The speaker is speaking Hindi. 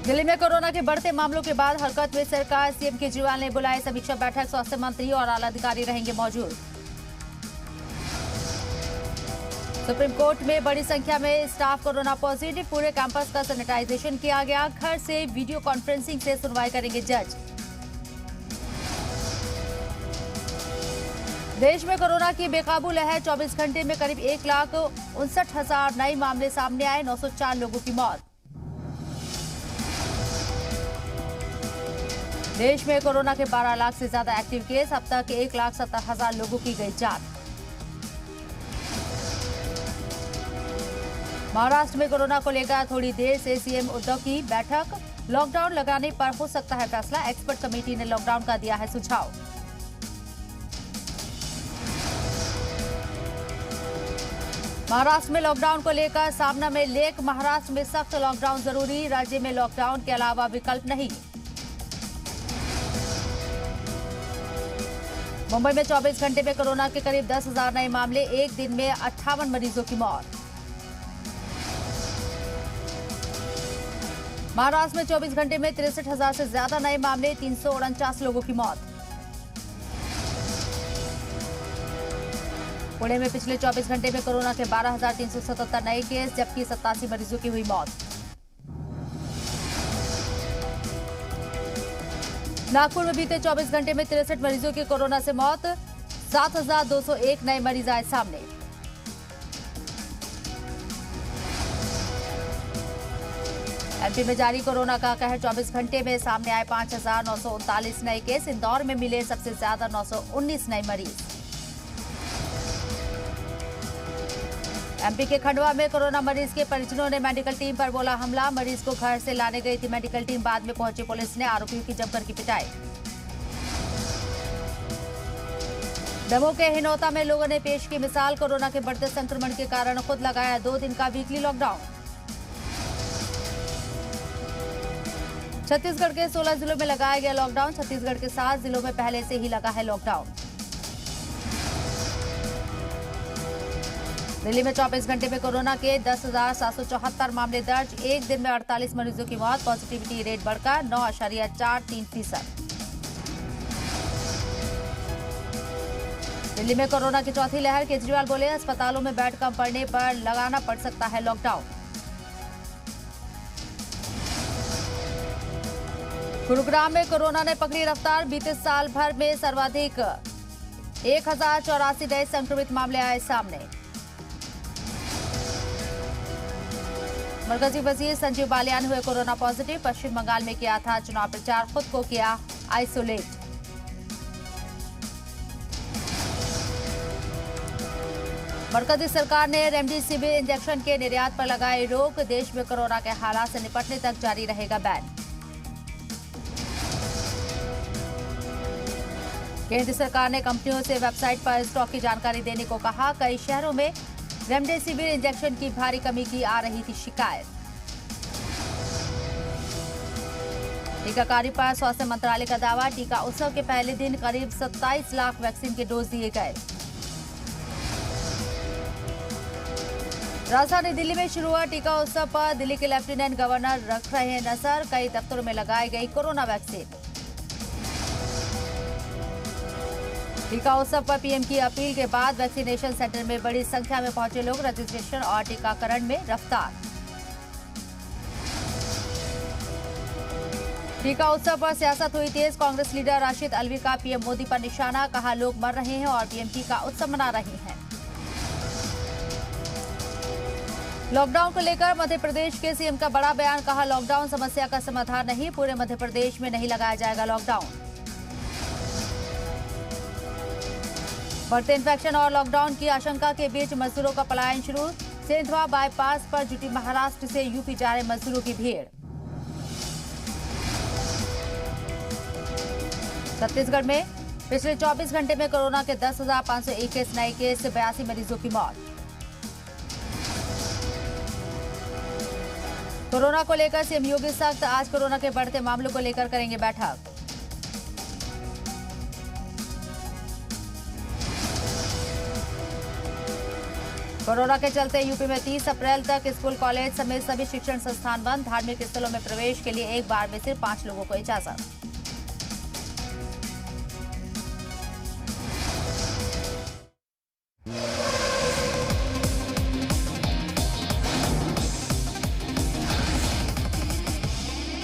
दिल्ली में कोरोना के बढ़ते मामलों के बाद हरकत में सरकार, सीएम केजरीवाल ने बुलाई समीक्षा बैठक। स्वास्थ्य मंत्री और आला अधिकारी रहेंगे मौजूद। सुप्रीम कोर्ट में बड़ी संख्या में स्टाफ कोरोना पॉजिटिव, पूरे कैंपस का सैनिटाइजेशन किया गया। घर से वीडियो कॉन्फ्रेंसिंग से सुनवाई करेंगे जज। देश में कोरोना की बेकाबू लहर, 24 घंटे में करीब 1,59,000 नए मामले सामने आए, 904 लोगों की मौत। देश में कोरोना के 12 लाख से ज्यादा एक्टिव केस, अब तक 1,70,000 लोगों की गई जान। महाराष्ट्र में कोरोना को लेकर थोड़ी देर से सीएम उद्धव की बैठक, लॉकडाउन लगाने पर हो सकता है फैसला। एक्सपर्ट कमेटी ने लॉकडाउन का दिया है सुझाव। महाराष्ट्र में लॉकडाउन को लेकर सामना में लेक, महाराष्ट्र में सख्त लॉकडाउन जरूरी, राज्य में लॉकडाउन के अलावा विकल्प नहीं। मुंबई में 24 घंटे में कोरोना के करीब 10,000 नए मामले, एक दिन में 58 मरीजों की मौत। महाराष्ट्र में 24 घंटे में 63,000 से ज्यादा नए मामले, 349 लोगों की मौत। पुणे में पिछले 24 घंटे में कोरोना के 12,377 नए केस, जबकि 87 मरीजों की हुई मौत। नागपुर में बीते 24 घंटे में 63 मरीजों की कोरोना से मौत, 7,201 नए मरीज आए सामने। एमपी में जारी कोरोना का कहर, 24 घंटे में सामने आए 5,939 नए केस, इंदौर में मिले सबसे ज्यादा 919 नए मरीज। एमपी के खंडवा में कोरोना मरीज के परिजनों ने मेडिकल टीम पर बोला हमला, मरीज को घर से लाने गई थी मेडिकल टीम, बाद में पहुंची पुलिस ने आरोपियों की जमकर की पिटाई। दमोह के हिनौता में लोगों ने पेश की मिसाल, कोरोना के बढ़ते संक्रमण के कारण खुद लगाया 2 दिन का वीकली लॉकडाउन। छत्तीसगढ़ के 16 जिलों में लगाया गया लॉकडाउन, छत्तीसगढ़ के 7 जिलों में पहले से ही लगा है लॉकडाउन। दिल्ली में 24 घंटे में कोरोना के 10,774 मामले दर्ज, एक दिन में 48 मरीजों की मौत, पॉजिटिविटी रेट बढ़कर 9.43%। दिल्ली में कोरोना की चौथी लहर, केजरीवाल बोले अस्पतालों में बेड कम पड़ने पर लगाना पड़ सकता है लॉकडाउन। गुरुग्राम में कोरोना ने पकड़ी रफ्तार, बीते साल भर में सर्वाधिक 1,084 नए संक्रमित मामले आए सामने। मरकजी वजीर संजीव बालियान हुए कोरोना पॉजिटिव, पश्चिम बंगाल में किया था चुनाव प्रचार, खुद को किया आइसोलेट। मरकजी सरकार ने रेमडेसिविर इंजेक्शन के निर्यात पर लगाई रोक, देश में कोरोना के हालात से निपटने तक जारी रहेगा बैन। केंद्र सरकार ने कंपनियों से वेबसाइट पर स्टॉक की जानकारी देने को कहा, कई शहरों में रेमडेसिविर इंजेक्शन की भारी कमी की आ रही थी शिकायत। टीकाकारी पर स्वास्थ्य मंत्रालय का दावा, टीका उत्सव के पहले दिन करीब 27 लाख वैक्सीन के डोज दिए गए। राजधानी दिल्ली में शुरू हुआ टीका उत्सव पर दिल्ली के लेफ्टिनेंट गवर्नर रख रहे हैं नजर, कई दफ्तरों में लगाई गई कोरोना वैक्सीन। टीका उत्सव पर पीएम की अपील के बाद वैक्सीनेशन सेंटर में बड़ी संख्या में पहुंचे लोग, रजिस्ट्रेशन और टीकाकरण में रफ्तार। टीका उत्सव पर सियासत हुई तेज, कांग्रेस लीडर राशिद अलवी का पीएम मोदी पर निशाना, कहा लोग मर रहे हैं और पीएम टीका उत्सव मना रहे हैं। लॉकडाउन को लेकर मध्य प्रदेश के सीएम का बड़ा बयान, कहा लॉकडाउन समस्या का समाधान नहीं, पूरे मध्य प्रदेश में नहीं लगाया जाएगा लॉकडाउन। बढ़ते इन्फेक्शन और लॉकडाउन की आशंका के बीच मजदूरों का पलायन शुरू, सेंधवा बाईपास पर जुटी महाराष्ट्र से यूपी जा रहे मजदूरों की भीड़। छत्तीसगढ़ में पिछले 24 घंटे में कोरोना के 10,521 नए केस, 82 मरीजों की मौत। कोरोना को लेकर सीएम योगी सख्त, आज कोरोना के बढ़ते मामलों को लेकर करेंगे बैठक। कोरोना के चलते यूपी में 30 अप्रैल तक स्कूल कॉलेज समेत सभी शिक्षण संस्थान बंद। धार्मिक स्थलों में प्रवेश के लिए एक बार में सिर्फ 5 लोगों को इजाजत।